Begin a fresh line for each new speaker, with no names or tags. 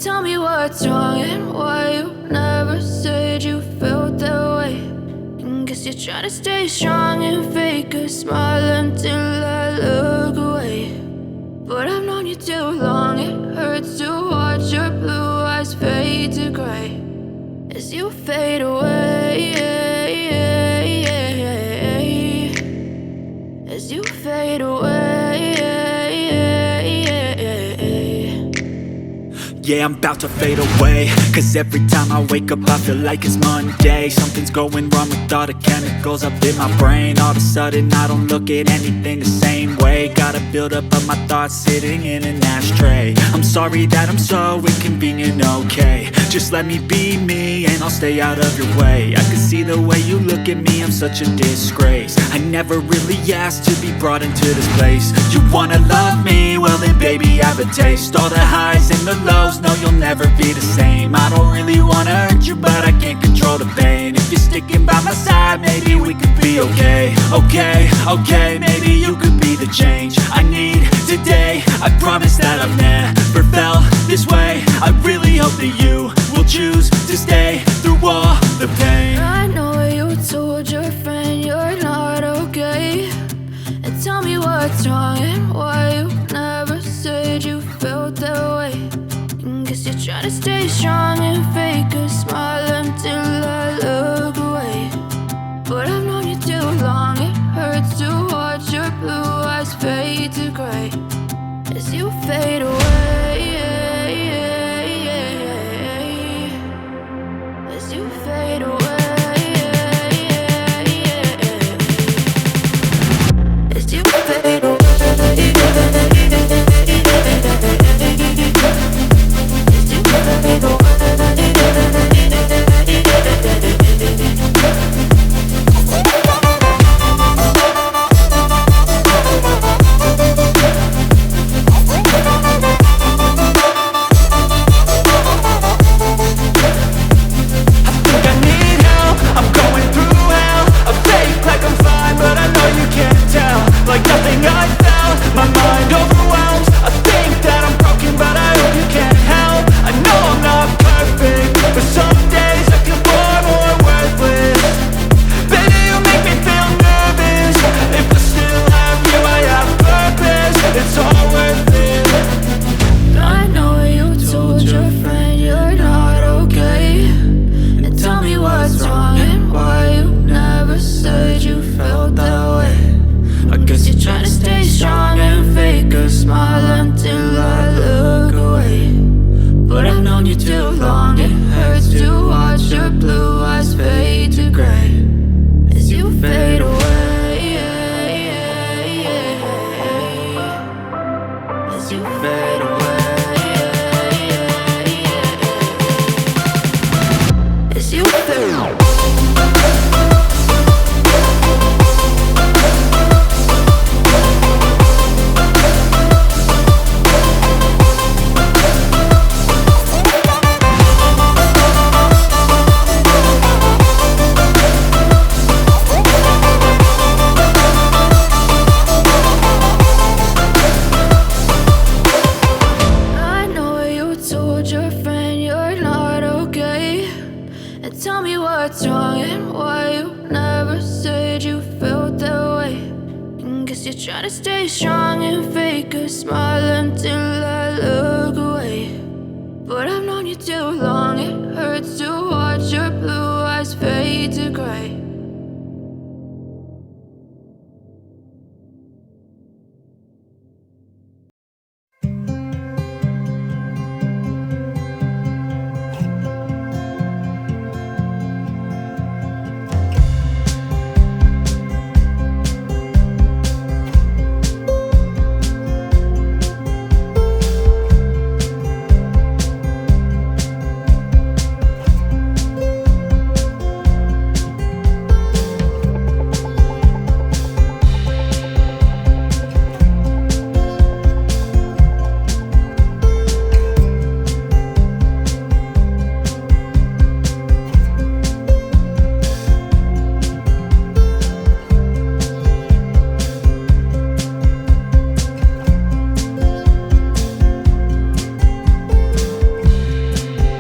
Tell me what's wrong and why you never said you felt that way. And guess you're trying to stay strong and fake a smile until I look away. But I've known you too long, it hurts to watch your blue eyes fade to gray as you fade away, as you fade away.
Yeah, I'm about to fade away, cause every time I wake up I feel like it's Monday. Something's going wrong with all the chemicals up in my brain. All of a sudden I don't look at anything the same way. Got a buildup of my thoughts sitting in an ashtray. I'm sorry that I'm so inconvenient, okay. Just let me be me and I'll stay out of your way. I can see the way you look at me, I'm such a disgrace. I never really asked to be brought into this place. You wanna love me? Well then baby I have a taste. All the highs and the lows, no, you'll never be the same. I don't really wanna hurt you, but I can't control the pain. If you're sticking by my side, maybe we could be okay. Okay, maybe you could be the change I need today. I promise that I've never felt this way. I really hope that you will choose to stay through all the pain.
I know you told your friend you're not okay. And tell me what's wrong and why you never said you felt that way. Guess you're trying to stay strong and fake a smile until I look away. But I've known you too long, it hurts to watch your blue eyes fade to gray as you fade away, as you fade away, as you fade away. Try to stay strong and fake a smile until I look away. But I've known you too long, it hurts to